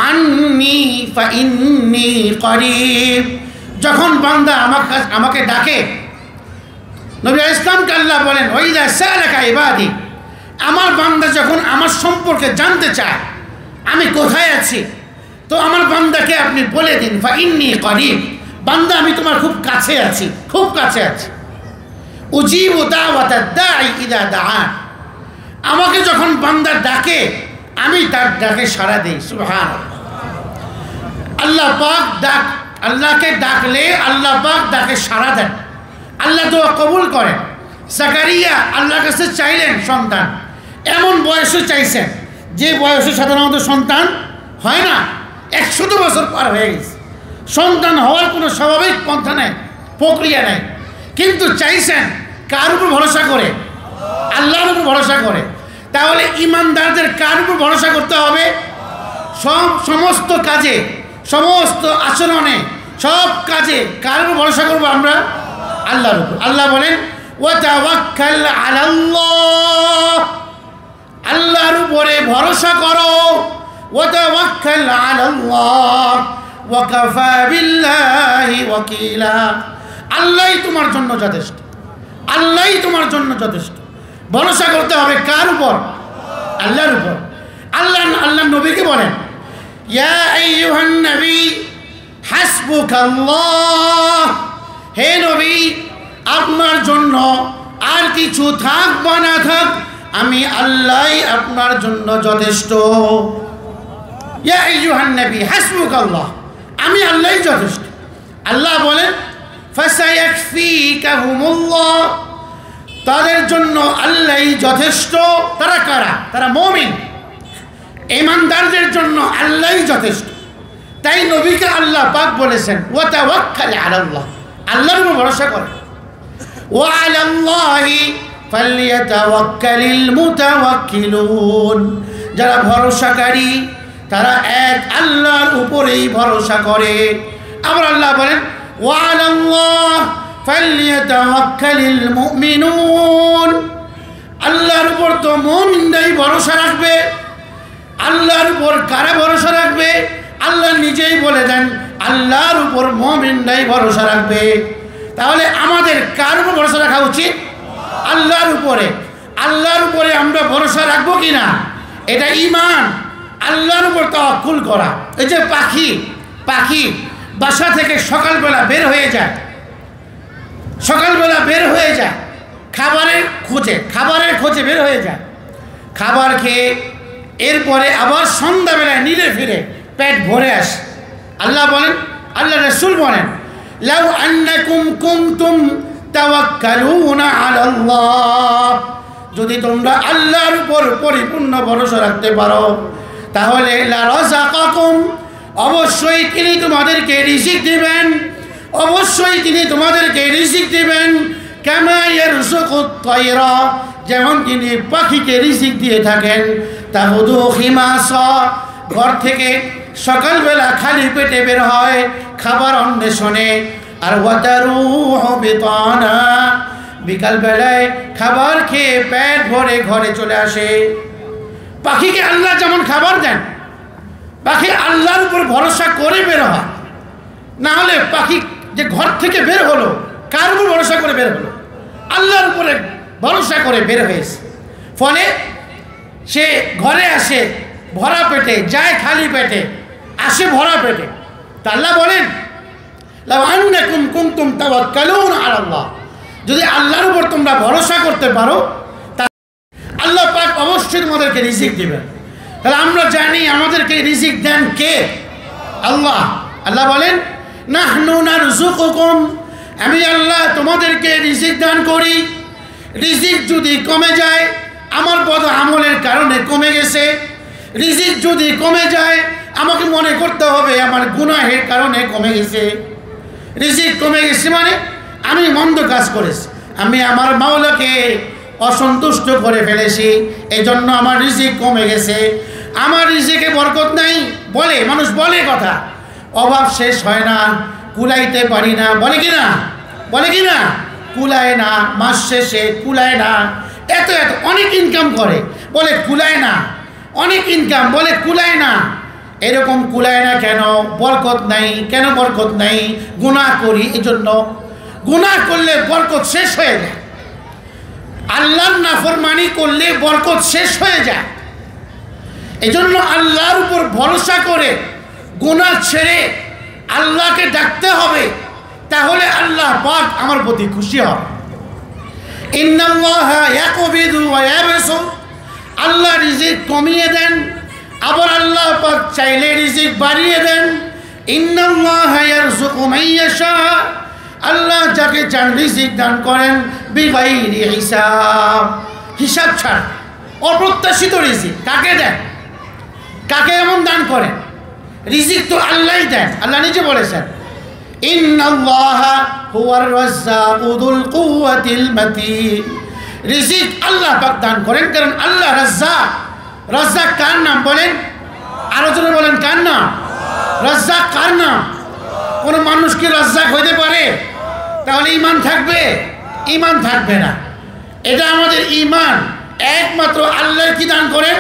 আন্নী ফাইন্নী করিব। যখন বান্দা আমাকে ডাকে, নবী ইসলামকে আল্লাহ বলেন, ওয়া ইযা সাআলাকা ইবাদি, আমার বান্দা যখন আমার সম্পর্কে জানতে চায় আমি কোথায় আছি, তো আমার বান্দাকে আপনি বলে দিন, ফাইন্নী করিব, বান্দা আমি তোমার খুব কাছে আছি, খুব কাছে আছি। উজিবু দাওয়াতাদ দাঈ ইযা দাআন, আমাকে যখন বান্দা ডাকে আমি তার ডাকে সাড়া দেই। সুবহানাল্লাহ। আল্লাহ পাক আল্লাহকে ডাকলে আল্লাহ পাক ডাকে সাড়া দেন, আল্লাহ দোয়া কবুল করেন। জাকারিয়া আল্লাহর কাছে চাইলেন সন্তান, এমন বয়সে চাইছেন যে বয়সে সাধারণত সন্তান হয় না। 100 বছর পার হয়ে গেছে, সন্তান হওয়ার কোনো স্বাভাবিক পন্থা নেই, প্রক্রিয়া নেই, কিন্তু চাইছেন কার উপর ভরসা করে? আল্লাহর উপর ভরসা করে। তাহলে ইমানদারদের কার উপর ভরসা করতে হবে? সমস্ত কাজে, সমস্ত আচরণে, সব কাজে কার উপর ভরসা করবো আমরা? আল্লাহর উপর। আল্লাহ বলেন, ওয়া তাওয়াক্কাল আলাল্লাহ, আল্লাহর উপরে ভরসা করো। ওয়া তাওয়াক্কাল আলাল্লাহ ওয়া কাফা বিল্লাহি ওয়াকিলা, আল্লাহই তোমার জন্য যথেষ্ট, আল্লাহই তোমার জন্য যথেষ্ট। ভরসা করতে হবে কার উপর? আল্লাহর উপর। আল্লাহ নবীকে বলেন, ইয়া আইয়ুহান নবী হাসবুকাল্লাহ, হে নবী আপনার জন্য আর কিছু থাক বা না থাক আমি আল্লাহই আপনার জন্য যথেষ্ট। ইয়া আইয়ুহান নবী হাসবুকাল্লাহ, আমি আল্লাহই যথেষ্ট। আল্লাহ বলেন, ফাসায়াকফিকাহুমুল্লাহ, তাদের জন্য আল্লাহই যথেষ্ট। তারা কারা? তারা মুমিন, ঈমানদারদের জন্য আল্লাহই যথেষ্ট। তাই নবীকে আল্লাহ পাক বলেছেন, ওয়া তাওয়াক্কাল আলাল্লাহ, আল্লাহর উপর ভরসা করে। ওয়া আলাল্লাহি ফালইয়াতাওয়াক্কালিল মুতাওয়াক্কিলুন, যারা ভরসাকারী তারা এক আল্লাহর উপরেই ভরসা করে। আবার আল্লাহ বলেন, ওয়া আলাল্লাহ ফালইয়াতাওয়াক্কালিল মুমিনুন, আল্লাহর উপর তো মুমিনরাই ভরসা রাখবে। আল্লাহর উপর কারা ভরসা রাখবে? আল্লাহ নিজেই বলে দেন, আল্লাহর উপর মুমিনরাই ভরসা রাখবে। তাহলে আমাদের কার উপর ভরসা রাখা উচিত? আল্লাহর উপরে। আল্লাহর উপরে আমরা ভরসা রাখবো কিনা, এটা ঈমান। আল্লাহর উপর তাওয়াক্কুল করা। এই যে পাখি বাসা থেকে সকালবেলা বের হয়ে যায়, সকালবেলা বের হয়ে যায় খাবারের খোঁজে বের হয়ে যায়, খাবার খেয়ে এরপরে আবার সন্ধ্যাবেলায় নিরে ফিরে পেট ভরে আসে। আল্লাহ বলেন, আল্লাহ রাসূল বলেন, লাউ আন্নাকুম কুনতুম তাওয়াক্কালুনা আলাল্লাহ, যদি তোমরা আল্লাহর উপর পরিপূর্ণ ভরসা রাখতে পারো তাহলে লা রাযাকাকুম, অবশ্যই তিনি তোমাদেরকে রিজিক দিবেন, অবশ্যই তিনি তোমাদেরকে রিজিক দিবেন। কামা ইয়ারযুকুত তায়রা, যেমন তিনি পাখিকে রিজিক দিয়ে থাকেন। তাহুদু খিমাসা, ঘর থেকে সকালবেলা খালি পেটে বের হয় খাবার অন্বেষণে, আর ওয়াতারুহু বিতানা, বিকালবেলায় খাবার খেয়ে পেট ভরে ঘরে চলে আসে। পাখিকে আল্লাহ যেমন খাবার দেন, পাখি আল্লাহর উপর ভরসা করে বের হয়, না হলে পাখি যে ঘর থেকে বের হলো কার উপর ভরসা করে বের হলো? আল্লাহর উপরে ভরসা করে বের হয়েছে। ফলে সে ঘরে আসে ভরা পেটে, যায় খালি পেটে, আসে ভরা পেটে। তা আল্লাহ বলেন লাউ আন্নাকুম কুনতুম তাওয়াক্কালুনা আলাল্লাহ, যদি আল্লাহর উপর তোমরা ভরসা করতে পারো তা আল্লাহ পাক অবশ্যই তোমাদেরকে রিজিক দিবেন। তাহলে আমরা জানি আমাদেরকে রিজিক দেন কে? আল্লাহ। আল্লাহ বলেন নাহনু নারযুকুকুম, আমি আল্লাহ তোমাদেরকে রিজিক দান করি। রিজিক যদি কমে যায়, আমার বদ আমলের কারণে কমে গেছে। রিজিক যদি কমে যায়, আমাকে মনে করতে হবে আমার গুনাহের কারণে কমে গেছে। রিজিক কমে গেছে মানে আমি মন্দ কাজ করেছি, আমি আমার মাওলাকে অসন্তুষ্ট করে ফেলেছি, এই জন্য আমার রিজিক কমে গেছে, আমার রিজিকে বরকত নাই। বলে মানুষ, বলে কথা, অভাব শেষ হয় না, কুলাইতে পারি না, বলে কি না? বলে কি না? কুলায় না, মাস শেষে কুলায় না, এত এত অনেক ইনকাম করে বলে কুলায় না, অনেক ইনকাম বলে কুলায় না। এরকম কুলায় না কেন? বরকত নাই। কেন বরকত নাই? গুনাহ করি, এই জন্য। গুনাহ করলে বরকত শেষ হয়ে যায়, আল্লাহর নাফরমানি করলে বরকত শেষ হয়ে যায়। এই জন্য আল্লাহর উপর ভরসা করে গুনাহ ছেড়ে আল্লাহকে ডাকতে হবে, তাহলে আল্লাহ পাক আমার প্রতি খুশি হবে। ইন্নাল্লাহা ইয়াকবিদু ওয়া ইয়াবসুত, আল্লাহ রিজিক কমিয়ে দেন, আবার আল্লাহ পাক চাইলে রিজিক বাড়িয়ে দেন। ইন্নাল্লাহা ইয়ারযুকু মান ইয়াশা, আল্লাহ যাকে চান রিজিক দান করেন বিগাইরি হিসাব, হিসাব ছাড়া। অপ্রত্যাশিত রিজিক কাকে দেন? কাকে এমন দান করেন? রিজিক তো আল্লাহই দেন, আল্লাহ নিজে বলেছেন ইন্নাল্লাহা হুয়ার রাজ্জাকু যুল কুওয়াতিল মাতিন। রিজিক আল্লাহ পাক দান করেন, কারণ আল্লাহ রাজ্জাক। রাজ্জাক কার নাম বলেন? আরো জোরে বলেন, কার নাম? রাজ্জাক কার নাম? কোন মানুষ কি রাজ্জাক হইতে পারে? তাহলে ঈমান থাকবে? ঈমান থাকবে না। এটা আমাদের ঈমান। একমাত্র আল্লাহ কি দান করেন?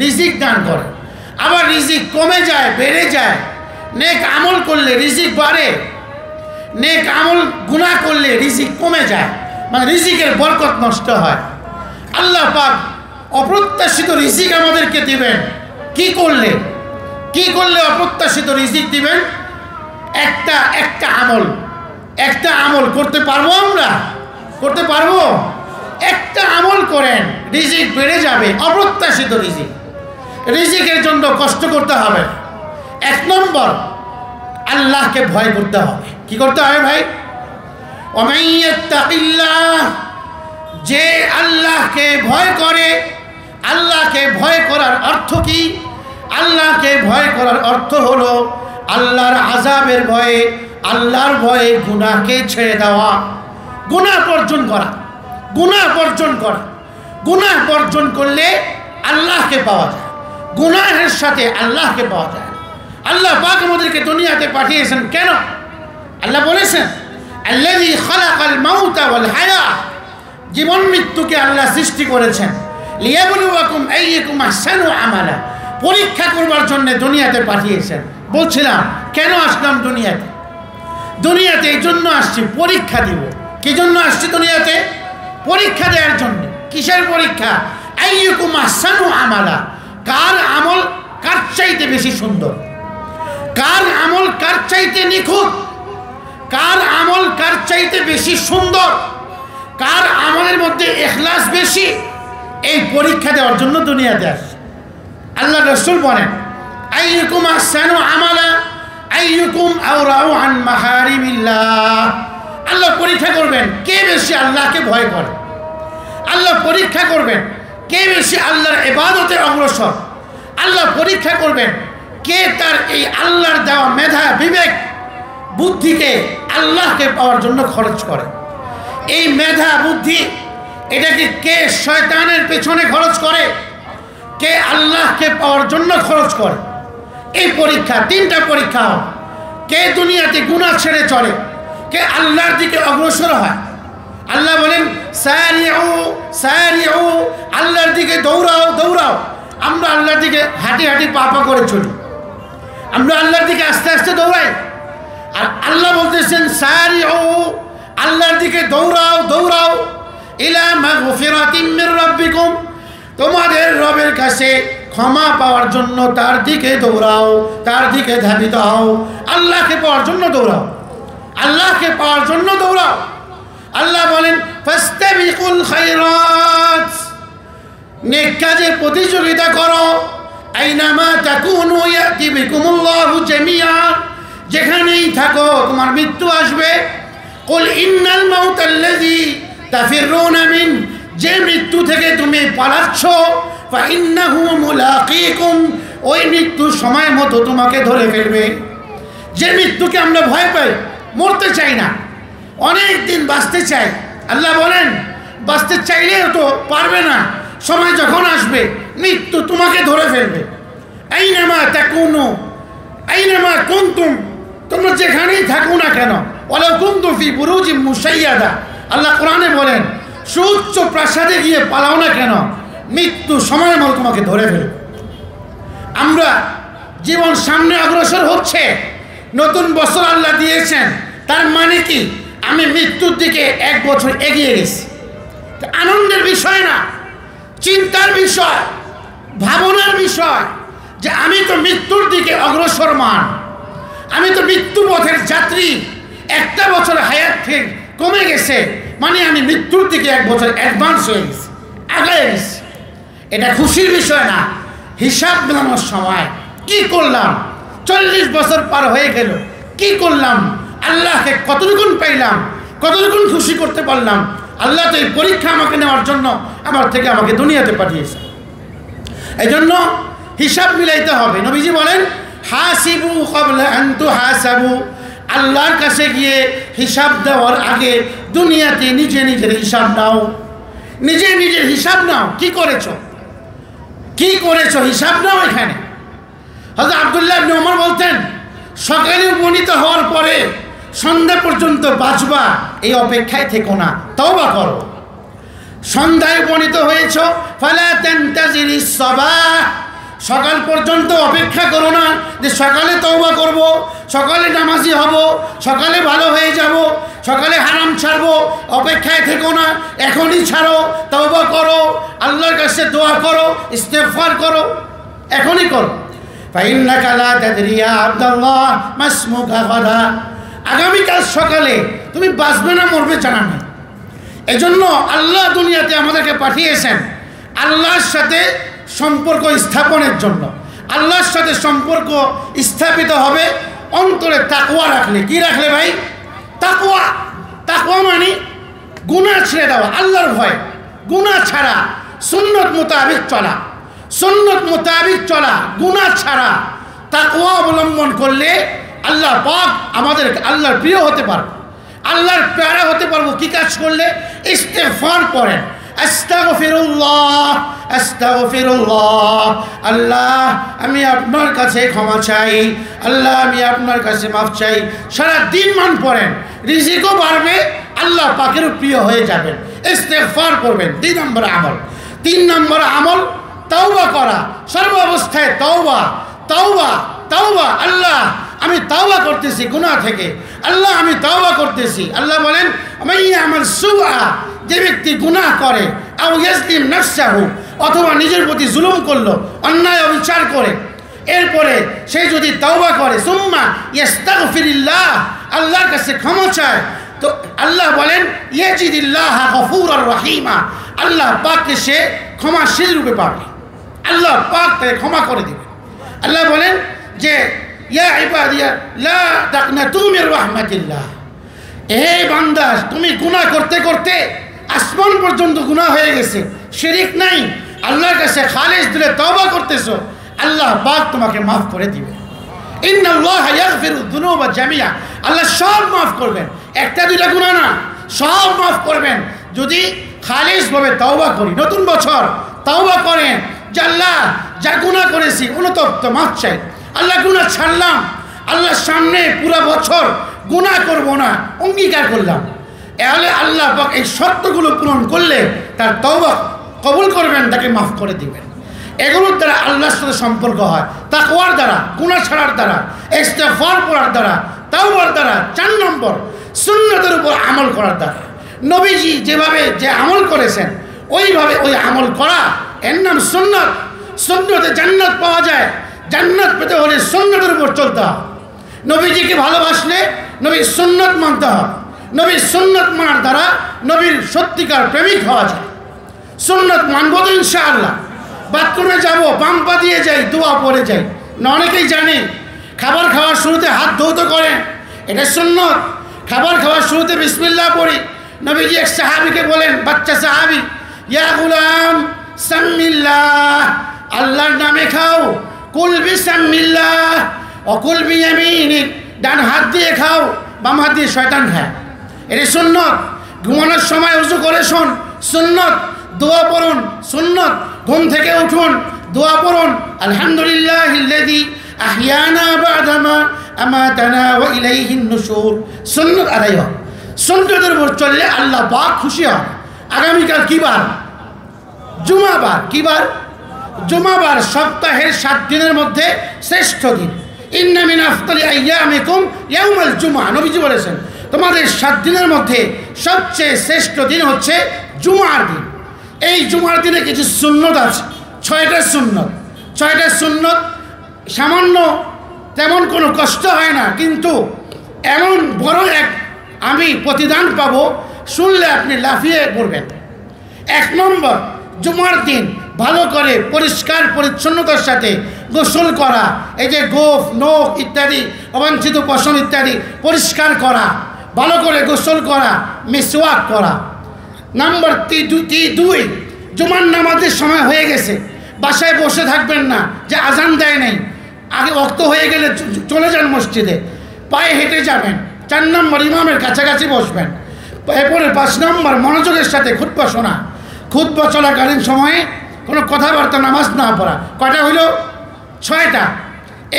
রিজিক দান করেন। আবার রিজিক কমে যায়, বেড়ে যায়। নেক আমল করলে রিজিক বাড়ে, নেক আমল গুনাহ করলে রিজিক কমে যায়, মানে রিজিকের বরকত নষ্ট হয়। আল্লাহ পাক অপ্রত্যাশিত রিজিক আমাদেরকে দিবেন। কি করলে? কি করলে অপ্রত্যাশিত রিজিক দিবেন? একটা আমল, একটা আমল করতে পারবো আমরা? করতে পারবো? একটা আমল করেন, রিজিক বেড়ে যাবে। অপ্রত্যাশিত রিজিক, রিজিকের জন্য কষ্ট করতে হবে। এক নম্বর, আল্লাহকে ভয় করতে হবে। কি করতে হবে ভাই? ওমান ইয়াত্তাকিল্লাহ, যে আল্লাহকে ভয় করে। আল্লাহকে ভয় করার অর্থ কি? আল্লাহকে ভয় করার অর্থ হলো আল্লাহর আযাবের ভয়ে, আল্লাহর ভয়ে গুনাহকে ছেড়ে দেওয়া, গুনাহ বর্জন করা, গুনাহ বর্জন করা। গুনাহ বর্জন করলে আল্লাহকে পাওয়া যায়, গুনাহের সাথে আল্লাহকে পাওয়া যায়। আল্লাহ পাক আমাদেরকে দুনিয়াতে পাঠিয়েছেন কেন? আল্লাহ বলেছেন আল্লাযী খালাকাল মাউতা ওয়াল হায়া, জীবন মৃত্যুকে আল্লাহ সৃষ্টি করেছেন। লিয়াবলুয়াকুম আইয়ুকুম আহসানু আমালা, পরীক্ষা করবার জন্য দুনিয়াতে পাঠিয়েছেন। বলছিলাম কেন আসলাম দুনিয়াতে? দুনিয়াতে এই জন্য আসছি, পরীক্ষা দিব। কি জন্য আসছি দুনিয়াতে? পরীক্ষা দেওয়ার জন্য। কিসের পরীক্ষা? আইয়ুকুম আহসানু আমালা, কার আমল কার চাইতে বেশি সুন্দর, কার আমল কার চাইতে নিখুঁত, কার আমল কার চাইতে বেশি সুন্দর, কার আমলের মধ্যে ইখলাস বেশি, এই পরীক্ষা দেওয়ার জন্য দুনিয়াতে আসে। আল্লাহ রাসূল বলেন আইয়ুকুম আহসানু আমালা আইয়ুকুম আওরাউ আন মাহারিমিল্লাহ। আল্লাহ পরীক্ষা করবেন কে বেশি আল্লাহকে ভয় করে। আল্লাহ পরীক্ষা করবেন কে বেশি আল্লাহর ইবাদতে অগ্রসর। আল্লাহ পরীক্ষা করবেন কে তার এই আল্লাহর দেওয়া মেধা, বিবেক, বুদ্ধিকে আল্লাহকে পাওয়ার জন্য খরচ করে। এই মেধা, বুদ্ধি, এটাকে কে শয়তানের পেছনে খরচ করে, কে আল্লাহকে পাওয়ার জন্য খরচ করে। এই পরীক্ষা, তিনটা পরীক্ষা হবে। কে দুনিয়াতে গুনাহ ছেড়ে চলে, কে আল্লাহর দিকে অগ্রসর হয়। আল্লাহ বলেন সারিউ সারিউ, আল্লাহর দিকে দৌড়াও দৌড়াও। আমরা আল্লাহর দিকে হাঁটি হাঁটি পা পা করে চলি, আমরা আল্লাহর দিকে আস্তে আস্তে দৌড়াই। আর আল্লাহ বলতেছেন সারিউ, আল্লাহর দিকে দৌড়াও দৌড়াও। ইলা মাগফিরাতিম মির রাব্বিকুম, তোমাদের রবের কাছে ক্ষমা পাওয়ার জন্য তার দিকে দৌড়াও, তার দিকে ধাবিত হও। আল্লাহকে পাওয়ার জন্য দৌড়াও, আল্লাহকে পাওয়ার জন্য দৌড়াও। আল্লাহ বলেন ফাস্তাবিকুল খায়রাত, নেক কাজে প্রতিযোগিতা করো। আইনামা তাকুনু ইয়াতি বিকুমুল্লাহু জামিআ, যেখানেই থাকো তোমার মৃত্যু আসবে। কুল ইন্নাল মাউতাল্লাযী তাফিরুনা মিন, যে মৃত্যু থেকে তুমি পালাচ্ছ, ফাইন্নাহু মুলাকীকুম, ওই মৃত্যু সময় মতো তোমাকে ধরে ফেলবে। যে মৃত্যুকে আমরা ভয় পাই, মরতে চাই না, অনেক দিন বাঁচতে চাই, আল্লাহ বলেন বাঁচতে চাইলেও তো পারবে না, সময় যখন আসবে মৃত্যু তোমাকে ধরে ফেলবে। আইনামা তাকুনু আইনামা কুনতুম, তোমরা যেখানেই থাকো না কেন, ওয়ালাউ কুনতুম ফি বুরুজিম মুশাইয়াদা, আল্লাহ কোরআনে বলেন সুউচ্চ প্রাসাদে গিয়ে পালাও না কেন, মৃত্যু সময় মতো তোমাকে ধরে ফেলবে। আমরা জীবন সামনে অগ্রসর হচ্ছে, নতুন বছর আল্লাহ দিয়েছেন, তার মানে কি আমি মৃত্যুর দিকে 1 বছর এগিয়ে গেছি। আনন্দের বিষয় না, চিন্তার বিষয়, ভাবনার বিষয় যে আমি তো মৃত্যুর দিকে অগ্রসরমান, আমি তো মৃত্যু পথের যাত্রী। 1টা বছর হায়াত থেকে কমে গেছে, মানে আমি মৃত্যুর দিকে 1 বছর অ্যাডভান্স হয়ে গেছি, আগায় গেছি। এটা খুশির বিষয় না। হিসাব মেলানোর সময় কি করলাম, 40 বছর পার হয়ে গেল, কি করলাম, আল্লাহকে কতটুকুন পাইলাম, কতটুকুন খুশি করতে পারলাম। আল্লাহ তো এই পরীক্ষা আমাকে নেওয়ার জন্য আমাকে দুনিয়াতে পাঠিয়েছে। এই জন্য হিসাব মিলাইতে হবে। নবীজি বলেন হাসিবু ক্বাবলা আন তুহাসাবু, আল্লাহর কাছে গিয়ে হিসাব দেওয়ার আগে দুনিয়াতে নিজে নিজের হিসাব নাও, নিজে নিজের হিসাব নাও। কি করেছো, কি করেছো, হিসাব নাও। এখানে হযরত আব্দুল্লাহ ইবনে ওমর বলতেন সকালে উপনীত হওয়ার পরে সন্ধ্যা পর্যন্ত বাঁচবা, এই অপেক্ষায় থেকো না, তওবা করো। সন্ধ্যায় উপনীত হয়েছ, ফালা তানতাজিরিস সাবাহ, সকাল পর্যন্ত অপেক্ষা করো না যে সকালে তওবা করব, সকালে নামাজি হব, সকালে ভালো হয়ে যাব, সকালে হারাম ছাড়বো। অপেক্ষায় থেকো না, এখনই ছাড়ো, তওবা করো, আল্লাহর কাছে দোয়া করো, ইস্তেগফার করো, এখনই করো। ফাইন্নাকা লা তাদরি ইয়া আব্দুল্লাহ মাসমুকা গাদা, আগামীকাল সকালে তুমি বাঁচবে না মরবে জানা নেই। এজন্য আল্লাহ দুনিয়াতে আমাদেরকে পাঠিয়েছেন আল্লাহর সাথে সম্পর্ক স্থাপনের জন্য। আল্লাহর সাথে সম্পর্ক স্থাপিত হবে অন্তরে তাকওয়া রাখলে। কি রাখলে ভাই? তাকওয়া। তাকওয়া মানে গুনাহ ছেড়ে দেওয়া, আল্লাহর ভয়, গুনাহ ছাড়া, সুন্নত মোতাবেক চলা, সুন্নত মোতাবেক চলা, গুনাহ ছাড়া। তাকওয়া অবলম্বন করলে আল্লাহ পাক আমাদের আল্লাহর প্রিয় হতে পারবে, আল্লাহর প্যারা হতে পারবো। কি কাজ করলে? ইস্তেগফার করেন, আস্তাগফিরুল্লাহ আস্তাগফিরুল্লাহ, আল্লাহ আমি আপনার কাছে ক্ষমা চাই, আল্লাহ আমি আপনার কাছে মাফ চাই। সারা দিন মান পড়েন, রিজিকও বাড়বে, আল্লাহ পাকেরও প্রিয় হয়ে যাবেন। ইস্তেগফার করবেন। 2 নম্বর আমল। 3 নম্বর আমল তাওবা করা, সর্ব অবস্থায় তাওবা তাওবা তাওবা। আল্লাহ আমি তাওবা করতেছি গুনাহ থেকে, আল্লাহ আমি তাওবা করতেছি। আল্লাহ বলেন মাইয়া আমাল সুআ, যে ব্যক্তি গুনাহ করে, আও ইয়াজলিম নাফসাহু, অথবা নিজের প্রতি জুলুম করলো, অন্যায় অবিচার করে, এরপরে সে যদি তাওবা করে, সুম্মা ইস্তাগফিরিল্লাহ, আল্লাহর কাছে ক্ষমা চায়, তো আল্লাহ বলেন ইয়াজিদিল্লাহা গফুরার রহিমা, আল্লাহ পাককে সে ক্ষমাশীল রূপে পাবে, আল্লাহ পাক তাকে ক্ষমা করে দিবে। আল্লাহ বলেন যে ইয়া ইবাদিয়া লা তাকনাতু মির রাহমাতিল্লাহ, হে বান্দা তুমি গুনাহ করতে করতে আসমান পর্যন্ত গুনাহ হয়ে গেছে, শিরক নাই, আল্লাহর কাছে খালিস দিলে তওবা করতেছো, আল্লাহ পাক তোমাকে মাফ করে দিবে। ইন্নাল্লাহা ইয়াগফিরুয যুনুবা জামিআ, আল্লাহ সব মাফ করবেন, 1টা 2টা গুনাহ না, সব মাফ করবেন যদি খালিসভাবে তওবা করি। নতুন বছর তওবা করেন যে আল্লাহ যা গুনাহ করেছি অনুতপ্ত, মাফ চাই, আল্লাহ গুনাহ ছাড়লাম, আল্লাহর সামনে পুরো বছর গুনাহ করব না অঙ্গীকার করলাম, তাহলে আল্লাহ পাক এই শর্তগুলো পূরণ করলে তার তওবা কবুল করবেন, তাকে মাফ করে দিবেন। এগুলোর দ্বারা আল্লাহর সাথে সম্পর্ক হয়, তাকওয়ার দ্বারা, গুনাহ ছাড়ার দ্বারা, ইস্তিগফার করার দ্বারা, তাওবার দ্বারা। 4 নম্বর সুন্নতের উপর আমল করার দ্বারা। নবীজি যেভাবে যে আমল করেছেন ওইভাবে ওই আমল করা, এর নাম সুন্নত। সুন্নতে জান্নাত পাওয়া যায়। জান্নাত পেতে হলে সুন্নতের উপর চলতে হবে। নবীজিকে ভালোবাসলে নবীর সুন্নত মানতে হবে। নবীর সুন্নত মানার দ্বারা নবীর সত্যিকার প্রেমিক হওয়া যায়। সুন্নত মানব তো ইনশাআল্লাহ। বাথরুমে যাব, বাম পা দিয়ে যাই, দোয়া পড়ে যাই না, অনেকেই জানে। খাবার খাওয়ার শুরুতে হাত ধৌত করেন, এটা সুন্নত। খাবার খাওয়ার শুরুতে বিসমিল্লাহ পড়ি। নবীজি এক সাহাবীকে বলেন, বাচ্চা সাহাবী, ইয়া গুলাম সাম্মিল্লাহ, আল্লাহর নামে খাও। কুল বিসাম্মিল্লাহ অকুল বিয়ামিনিক, ডান হাত দিয়ে খাও, বাম হাত দিয়ে শয়তান খায়। এটা সুন্নত। ঘুমানোর সময় ওযু করে শোন, সুন্নত। দোয়া পড়ুন, সুন্নত। ঘুম থেকে উঠুন, দোয়া পড়ুন, আলহামদুলিল্লাহিল্লাযী আহইয়ানা বা'দামা আমাতানা ওয়া ইলাইহিন নুশুর। সুন্নত আদায় হয়। সুন্নতের উপর চললে আল্লাহ পাক খুশি হন। আগামীকাল কি বার? জুমাবার। কি বার? জুমাবার। সপ্তাহের 7 দিনের মধ্যে শ্রেষ্ঠ দিন। ইন্না মিন আফদালি আইয়ামিকুম ইয়াউমুল জুমআ। নবীজি বলেছেন তোমাদের 7 দিনের মধ্যে সবচেয়ে শ্রেষ্ঠ দিন হচ্ছে জুমার দিন। এই জুমার দিনে কিছু সুন্নত আছে, 6টা সুন্নত। 6টা সুন্নত সামান্য, তেমন কোনো কষ্ট হয় না, কিন্তু এমন বড় এক আমি প্রতিদান পাবো, শুনলে আপনি লাফিয়ে পড়বেন। 1 নম্বর, জুমার দিন ভালো করে পরিষ্কার পরিচ্ছন্নতার সাথে গোসল করা। এই যে গোফ, নখ ইত্যাদি, অবাঞ্ছিত পশম ইত্যাদি পরিষ্কার করা, ভালো করে গোসল করা, মিসওয়াক করা। নাম্বার 2, জুমার নামাজের সময় হয়ে গেছে, বাসায় বসে থাকবেন না যে আজান দেয় নাই, আগে ওয়াক্ত হয়ে গেলে চলে যান মসজিদে, পায়ে হেঁটে যাবেন। 4 নম্বর, ইমামের কাছাকাছি বসবেন। এরপরে 5 নম্বর, মনোযোগের সাথে খুতবা শোনা। খুতবা চলাকালীন সময়ে কোনো কথাবার্তা, নামাজ না পড়া। কয়টা হইল? 6টা।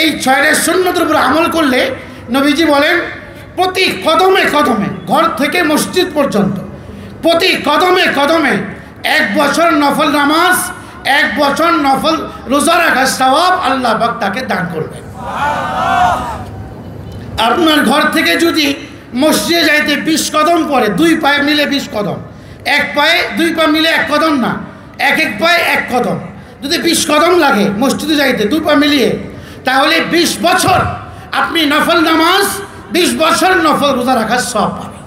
এই 6টা সুন্নতের উপর আমল করলে নবীজি বলেন প্রতি কদমে কদমে, ঘর থেকে মসজিদ পর্যন্ত প্রতি কদমে কদমে 1 বছর নফল নামাজ, 1 বছর নফল রোজা রাখার সওয়াব আল্লাহ পাক তাকে দান করবেন। আপনার ঘর থেকে যদি মসজিদে যাইতে 20 কদম পড়ে, 2 পায়ে মিলে 20 কদম, 1 পায়ে 2 পা মিলে 1 কদম না, 1 পায়ে 1 কদম, যদি 20 কদম লাগে মসজিদে যাইতে 2 পা মিলিয়ে, তাহলে 20 বছর আপনি নফল নামাজ, 20 বছর নফল রোজা রাখার সওয়াব পাবেন।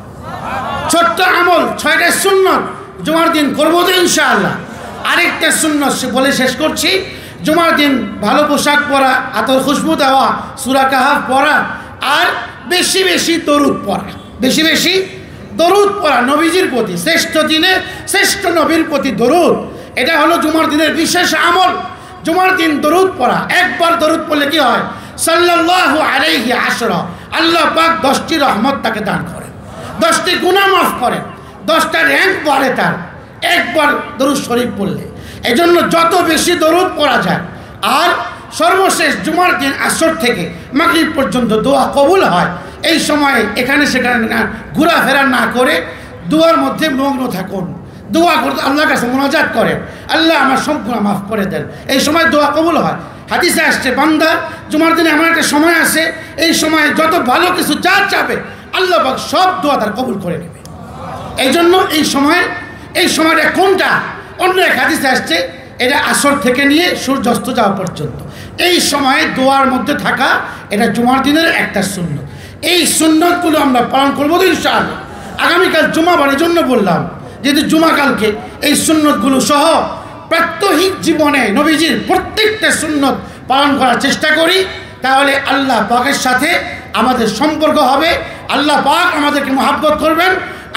ছোট্ট আমল, 6টা সুন্নত জুমার দিন করবো তো ইনশাআল্লাহ। আরেকটা সুন্নত বলে শেষ করছি। জুমার দিন ভালো পোশাক পরা, আতর খুশবু দেওয়া, সূরা কাহাফ পড়া, আর বেশি বেশি দরুদ পড়া। বেশি বেশি দরুদ পড়া নবীজির প্রতি, শ্রেষ্ঠ দিনে শ্রেষ্ঠ নবীর প্রতি দরুদ। এটা হলো জুমার দিনের বিশেষ আমল। জুমার দিন দরুদ পড়া। একবার দরুদ পড়লে কি হয়? সাল্লাল্লাহু আলাইহি আশরা, আল্লাহ পাক 10টি রহমত তাকে দান করেন, 10টি গুনাহ মাফ করেন, 10টা র‍্যাঙ্ক বাড়ে তার একবার দরুদ শরীফ পড়লে। এই জন্য যত বেশি দরুদ পড়া যায়। আর সর্বশেষ জুমার দিন আসর থেকে মাগরিব পর্যন্ত দোয়া কবুল হয়। এই সময়ে এখানে সেখানে না ঘোরাফেরা না করে দোয়ার মধ্যে মগ্ন থাকুন। দোয়া করতে আল্লাহর কাছে মুনাজাত করেন, আল্লাহ আমার সব গুনাহ মাফ করে দেন। এই সময় দোয়া কবুল হয়। হাদিসে আসছে বান্দা জুমার দিনে এমন একটা সময় আসে, এই সময়ে যত ভালো কিছু যা চাবে আল্লাহ পাক সব দোয়া তার কবুল করে নেবে। এই জন্য এই সময়টা কোনটা? অন্য এক হাদিসে আসছে এটা আসর থেকে নিয়ে সূর্যাস্ত যাওয়া পর্যন্ত। এই সময়ে দোয়ার মধ্যে থাকা এটা জুমার দিনের একটা সুন্নত। এই সুন্নতগুলো আমরা পালন করবো তো ইনশাআল্লাহ। আগামীকাল জুমাবার, এই জন্য বললাম যেহেতু জুমাকালকে এই সুন্নতগুলো সহ প্রাত্যহিক জীবনে নবীজির প্রত্যেকটা সুন্নত পালন করার চেষ্টা করি, তাহলে আল্লাহ পাকের সাথে আমাদের সম্পর্ক হবে। আল্লাহ পাক আমাদেরকে মহাব্বত করবেন,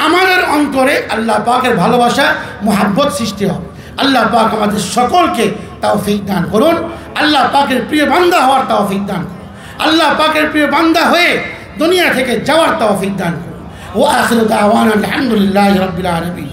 আমাদের অন্তরে আল্লাহ পাকের ভালোবাসা মহাব্বত সৃষ্টি হবে। আল্লাহ পাক আমাদের সকলকে তৌফিক দান করুন। আল্লাহ পাকের প্রিয় বান্দা হওয়ার তৌফিক দান করুন। আল্লাহ পাকের প্রিয় বান্দা হয়ে দুনিয়া থেকে যাওয়ার তৌফিক দান করুন। ওয়া আখিরু দাওয়ানা আলহামদুলিল্লাহি রাব্বিল আলামিন।